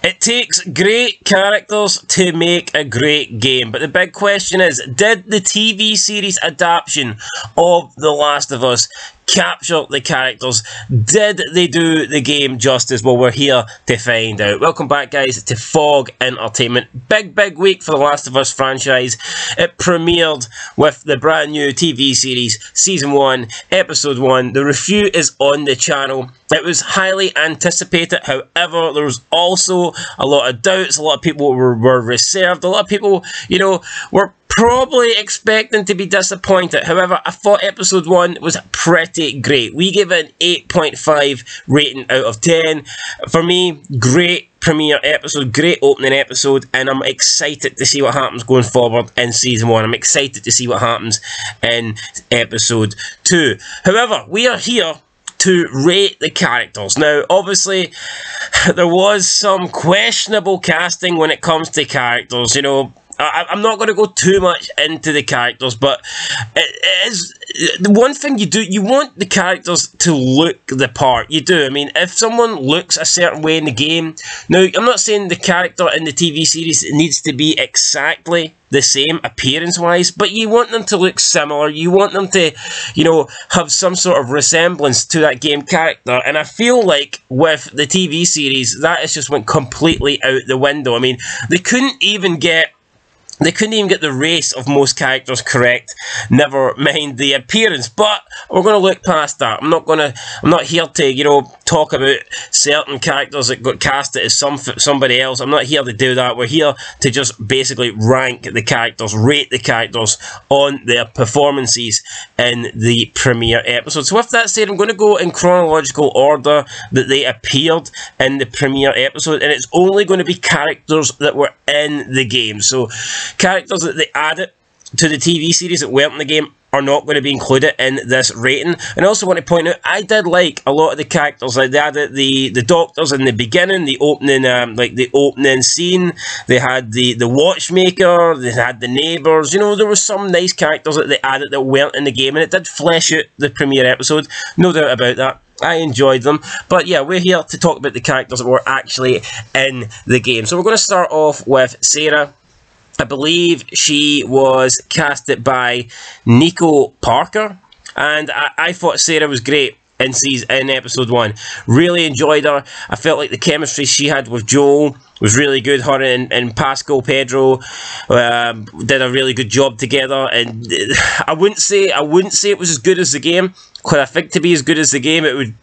It takes great characters to make a great game, but the big question is, did the TV series adaptation of The Last of Us capture the characters? Did they do the game justice? Well, we're here to find out. Welcome back, guys, to Fog Entertainment. Big week for The Last of Us franchise. It premiered with the brand new TV series, Season 1, Episode 1. The review is on the channel. It was highly anticipated, however, there was also a lot of doubts. A lot of people were reserved. A lot of people, you know, were probably expecting to be disappointed. However, I thought Episode 1 was pretty great. We gave it an 8.5 rating out of 10. For me, great premiere episode, great opening episode, and I'm excited to see what happens going forward in Season 1. I'm excited to see what happens in Episode 2. However, we are here to rate the characters. Now, obviously, there was some questionable casting when it comes to characters. You know, I'm not going to go too much into the characters, but it is the one thing you do. You want the characters to look the part. You do. I mean, if someone looks a certain way in the game, now I'm not saying the character in the TV series needs to be exactly the same appearance-wise, but you want them to look similar. You want them to, you know, have some sort of resemblance to that game character. And I feel like with the TV series, that has just went completely out the window. I mean, they couldn't even get the race of most characters correct, never mind the appearance. But we're going to look past that. I'm not here to, you know, talk about certain characters that got casted as somebody else. I'm not here to do that. We're here to just basically rank the characters, rate the characters on their performances in the premiere episode. So with that said, I'm going to go in chronological order that they appeared in the premiere episode, and it's only going to be characters that were in the game. So characters that they added to the TV series that weren't in the game are not going to be included in this rating. And I also want to point out, I did like a lot of the characters. Like they added the doctors in the beginning, the opening, like the opening scene. They had the watchmaker. They had the neighbours. You know, there were some nice characters that they added that weren't in the game, and it did flesh out the premiere episode. No doubt about that. I enjoyed them. But yeah, we're here to talk about the characters that were actually in the game. So we're going to start off with Sarah. I believe she was casted by Nico Parker, and I thought Sarah was great in episode 1. Really enjoyed her. I felt like the chemistry she had with Joel was really good. Her and Pascal Pedro did a really good job together, and I wouldn't say it was as good as the game, because I think to be as good as the game, it would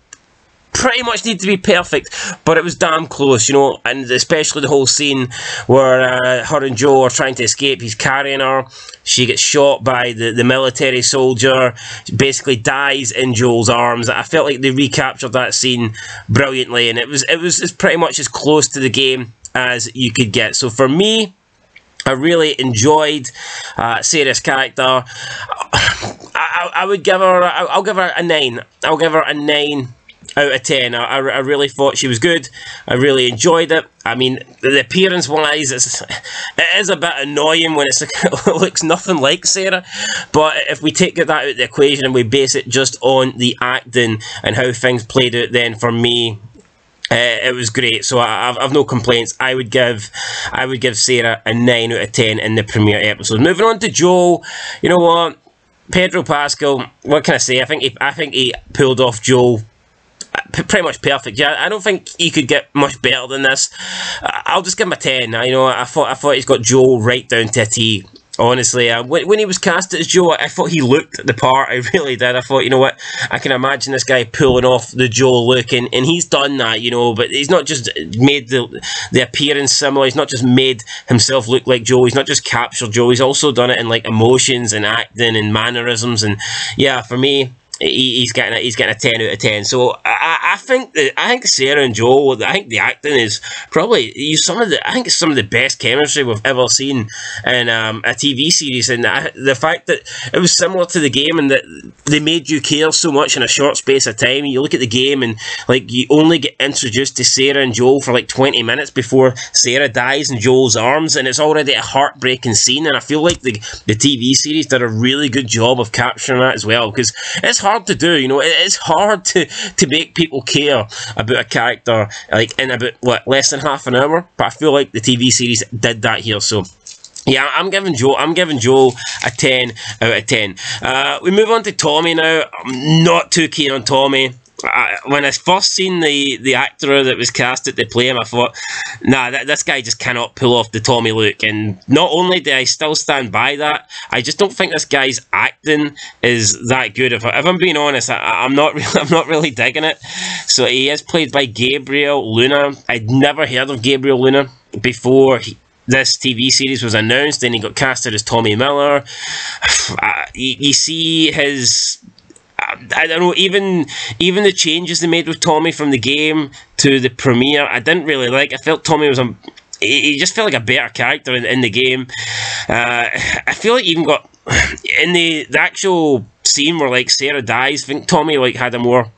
pretty much need to be perfect, but it was damn close, you know. And especially the whole scene where her and Joe are trying to escape. He's carrying her, she gets shot by the military soldier, she basically dies in Joel's arms. I felt like they recaptured that scene brilliantly, and it was pretty much as close to the game as you could get. So for me, I really enjoyed Sarah's character. I would give her, I'll give her a 9. I'll give her a 9 out of 10. I really thought she was good. I really enjoyed it. I mean, the appearance wise, it is a bit annoying when it looks nothing like Sarah, but if we take that out of the equation and we base it just on the acting and how things played out, then for me, it was great. So I've no complaints. I would give Sarah a 9 out of 10 in the premiere episode. Moving on to Joel, you know what, Pedro Pascal, what can I say? I think he pulled off Joel pretty much perfect. Yeah, I don't think he could get much better than this. I'll just give him a 10. You know, I thought he's got Joel right down to a T. Honestly, when he was cast as Joe, I thought he looked the part. I really did. I thought, you know what, I can imagine this guy pulling off the Joel look, and he's done that, you know. But he's not just made the appearance similar. He's not just made himself look like Joe. He's not just captured Joe. He's also done it in like emotions and acting and mannerisms. And yeah, for me, he's getting a 10 out of 10. So I think Sarah and Joel, I think the acting is probably some of the best chemistry we've ever seen in a TV series, and the fact that it was similar to the game and that they made you care so much in a short space of time. You look at the game and like you only get introduced to Sarah and Joel for like 20 minutes before Sarah dies in Joel's arms, and it's already a heartbreaking scene. And I feel like the TV series did a really good job of capturing that as well, because it's hard hard to do, you know. It's hard to make people care about a character like in about what, less than half an hour. But I feel like the TV series did that here. So yeah, I'm giving Joel a 10 out of 10. We move on to Tommy now. I'm not too keen on Tommy. When I first seen the actor that was casted to play him, I thought, nah, this guy just cannot pull off the Tommy look. And not only do I still stand by that, I just don't think this guy's acting is that good. If I'm being honest, I'm not really digging it. So he is played by Gabriel Luna. I'd never heard of Gabriel Luna before this TV series was announced. Then he got casted as Tommy Miller. You see his, I don't know, even the changes they made with Tommy from the game to the premiere, I didn't really like. I felt Tommy was he just felt like a better character in the game. I feel like he even got in the actual scene where like Sarah dies, I think Tommy like had a more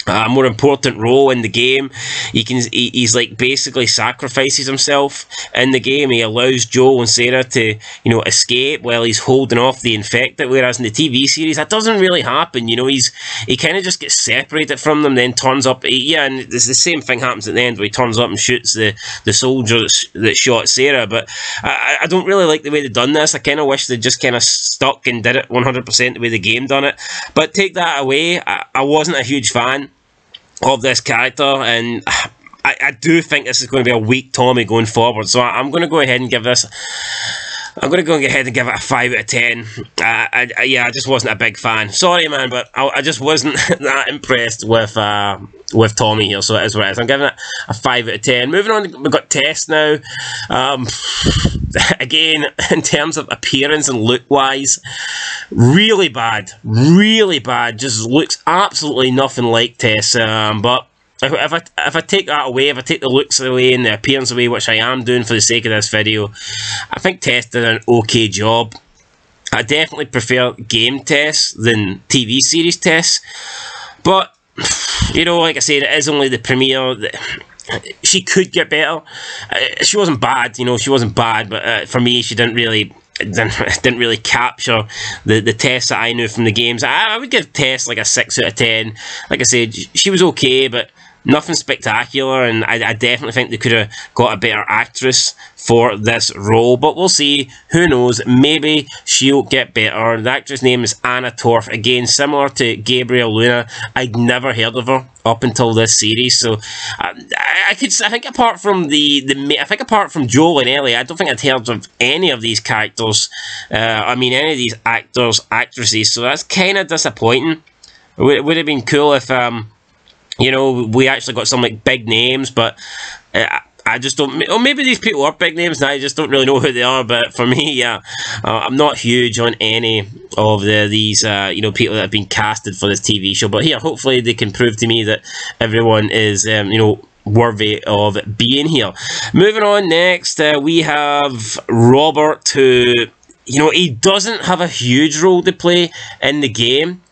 important role in the game. He's like basically sacrifices himself in the game. He allows Joel and Sarah to, you know, escape while he's holding off the infected, whereas in the TV series that doesn't really happen. You know, he kind of just gets separated from them, then turns up. Yeah, and the same thing happens at the end where he turns up and shoots the soldier that shot Sarah. But I don't really like the way they've done this. I kind of wish they just kind of stuck and did it 100% the way the game done it. But take that away, I wasn't a huge fan of this character, and I do think this is going to be a weak Tommy going forward. So I'm going to go ahead and give this. I'm going to go ahead and give it a 5 out of 10. Yeah, I just wasn't a big fan. Sorry, man, but I just wasn't that impressed with Tommy here. So it is what it is. I'm giving it a 5 out of 10. Moving on, we've got Tess now. Again, in terms of appearance and look-wise, really bad. Really bad. Just looks absolutely nothing like Tess. But if I take that away, if I take the looks away and the appearance away, which I am doing for the sake of this video, I think Tess did an okay job. I definitely prefer game Tess than TV series Tess. But, you know, like I said, it is only the premiere. She could get better. She wasn't bad, you know, she wasn't bad, but for me, she didn't really capture the Tess that I knew from the games. I would give Tess like a 6 out of 10. Like I said, she was okay, but nothing spectacular, and I definitely think they could have got a better actress for this role, but we'll see. Who knows? Maybe she'll get better. The actress name is Anna Torf. Again, similar to Gabriel Luna. I'd never heard of her up until this series, so I think apart from apart from Joel and Ellie, I don't think I'd heard of any of these characters. I mean, any of these actors, actresses. So that's kind of disappointing. It would have been cool if you know, we actually got some like big names, but I just don't. Or maybe these people are big names, and I just don't really know who they are. But for me, yeah, I'm not huge on any of these you know, people that have been casted for this TV show. But here, hopefully, they can prove to me that everyone is you know, worthy of being here. Moving on next, we have Robert, who, you know, he doesn't have a huge role to play in the game,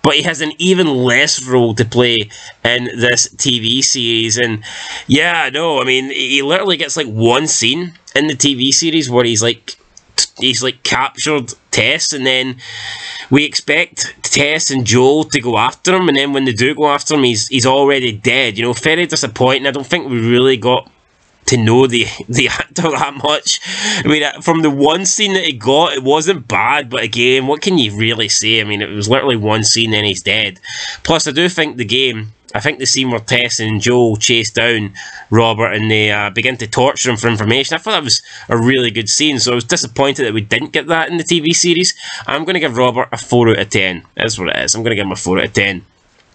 but he has an even less role to play in this TV series. And yeah, no, I mean, he literally gets like one scene in the TV series where he's like captured Tess, and then we expect Tess and Joel to go after him, and then when they do go after him, he's already dead. You know, very disappointing. I don't think we really got to know the actor that much. I mean, from the one scene that he got, it wasn't bad, but again, what can you really say? I mean, it was literally one scene, then he's dead. Plus, I do think the scene where Tess and Joel chase down Robert and they begin to torture him for information, I thought that was a really good scene, so I was disappointed that we didn't get that in the TV series. I'm going to give Robert a 4 out of 10. That's what it is. I'm going to give him a 4 out of 10.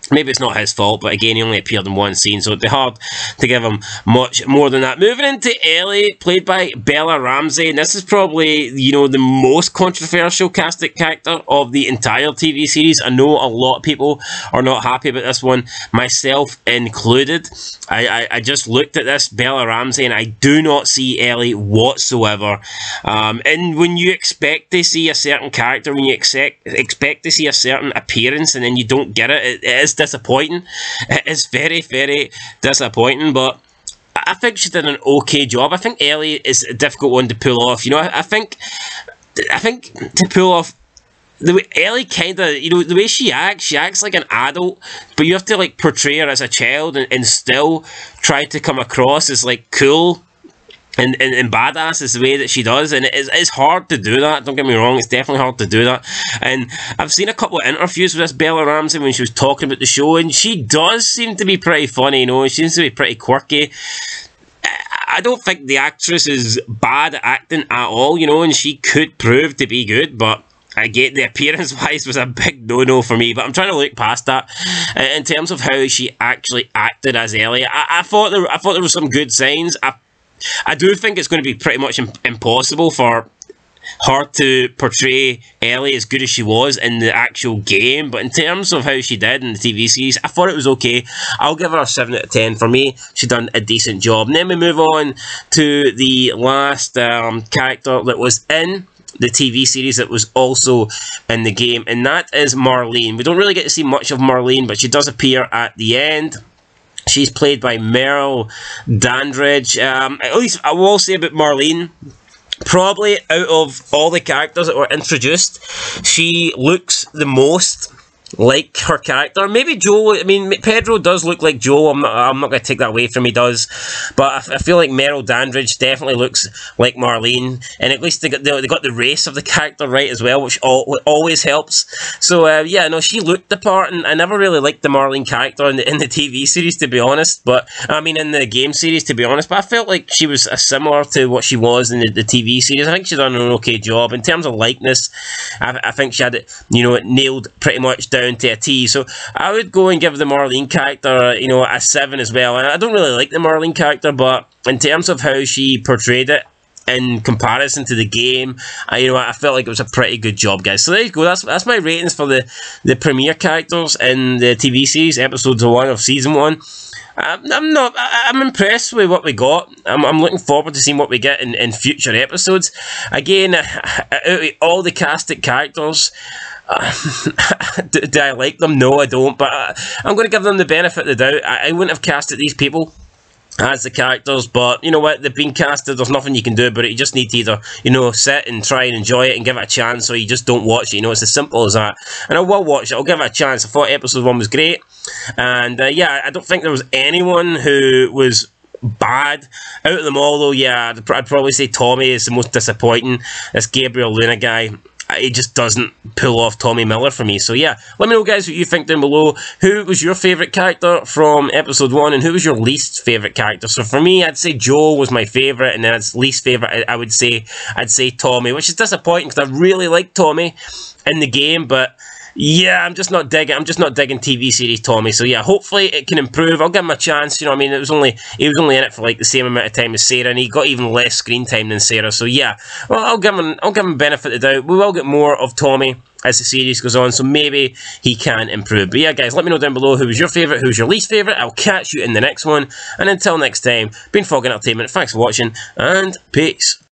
Maybe it's not his fault, but again, he only appeared in one scene, so it'd be hard to give him much more than that. Moving into Ellie, played by Bella Ramsey, and this is probably, you know, the most controversial casting character of the entire TV series. I know a lot of people are not happy about this one, myself included. I just looked at this Bella Ramsey, and I do not see Ellie whatsoever. And when you expect to see a certain character, when you expect to see a certain appearance, and then you don't get it, it is disappointing. It is very, very disappointing, but I think she did an okay job. I think Ellie is a difficult one to pull off. You know, I think to pull off the way Ellie kind of, you know, the way she acts like an adult, but you have to like portray her as a child and still try to come across as like cool and badass is the way that she does, and it's hard to do that, don't get me wrong, it's definitely hard to do that. And I've seen a couple of interviews with this Bella Ramsey when she was talking about the show, and she does seem to be pretty funny, you know, she seems to be pretty quirky. I don't think the actress is bad at acting at all, you know, and she could prove to be good, but I get the appearance-wise was a big no-no for me, but I'm trying to look past that. In terms of how she actually acted as Ellie, I thought there were some good signs. I do think it's going to be pretty much impossible for her to portray Ellie as good as she was in the actual game, but in terms of how she did in the TV series, I thought it was okay. I'll give her a 7 out of 10. For me, she done a decent job. And then we move on to the last character that was in the TV series that was also in the game, and that is Marlene. We don't really get to see much of Marlene, but she does appear at the end. She's played by Meryl Dandridge. At least I will say about Marlene, probably out of all the characters that were introduced, she looks the most like her character. Maybe Joe, I mean, Pedro does look like Joe, I'm not going to take that away from him, he does, but I feel like Meryl Dandridge definitely looks like Marlene, and at least they got the race of the character right as well, which always helps. So yeah, no, she looked the part, and I never really liked the Marlene character in the TV series, to be honest, but I mean in the game series, to be honest, but I felt like she was similar to what she was in the TV series. I think she's done an okay job. In terms of likeness, I think she had it, you know, nailed pretty much down to a T. So I would go and give the Marlene character, you know, a 7 as well. And I don't really like the Marlene character, but in terms of how she portrayed it in comparison to the game, you know, I felt like it was a pretty good job, guys. So there you go. That's my ratings for the premiere characters in the TV series, episodes 1 of season 1. I'm impressed with what we got. I'm looking forward to seeing what we get in future episodes. Again, out of all the casted characters, do I like them? No, I don't, but I'm going to give them the benefit of the doubt. I wouldn't have casted these people as the characters, but you know what, they've been casted, there's nothing you can do about it. You just need to either, you know, sit and try and enjoy it and give it a chance, or you just don't watch it, you know, it's as simple as that. And I will watch it, I'll give it a chance. I thought episode 1 was great, and yeah, I don't think there was anyone who was bad out of them all, though. Yeah, I'd probably say Tommy is the most disappointing. This Gabriel Luna guy, it just doesn't pull off Tommy Miller for me. So yeah, let me know, guys, what you think down below. Who was your favourite character from episode 1, and who was your least favourite character? So for me, I'd say Joe was my favourite, and then its least favourite, I'd say Tommy, which is disappointing because I really liked Tommy in the game, but yeah, I'm just not digging TV series Tommy. So yeah, hopefully it can improve. I'll give him a chance. You know what I mean? He was only in it for like the same amount of time as Sarah, and he got even less screen time than Sarah. So yeah, well, I'll give him benefit of the doubt. We will get more of Tommy as the series goes on, so maybe he can improve. But yeah, guys, let me know down below who was your favourite, who's your least favourite. I'll catch you in the next one, and until next time, been Fog Entertainment. Thanks for watching, and peace.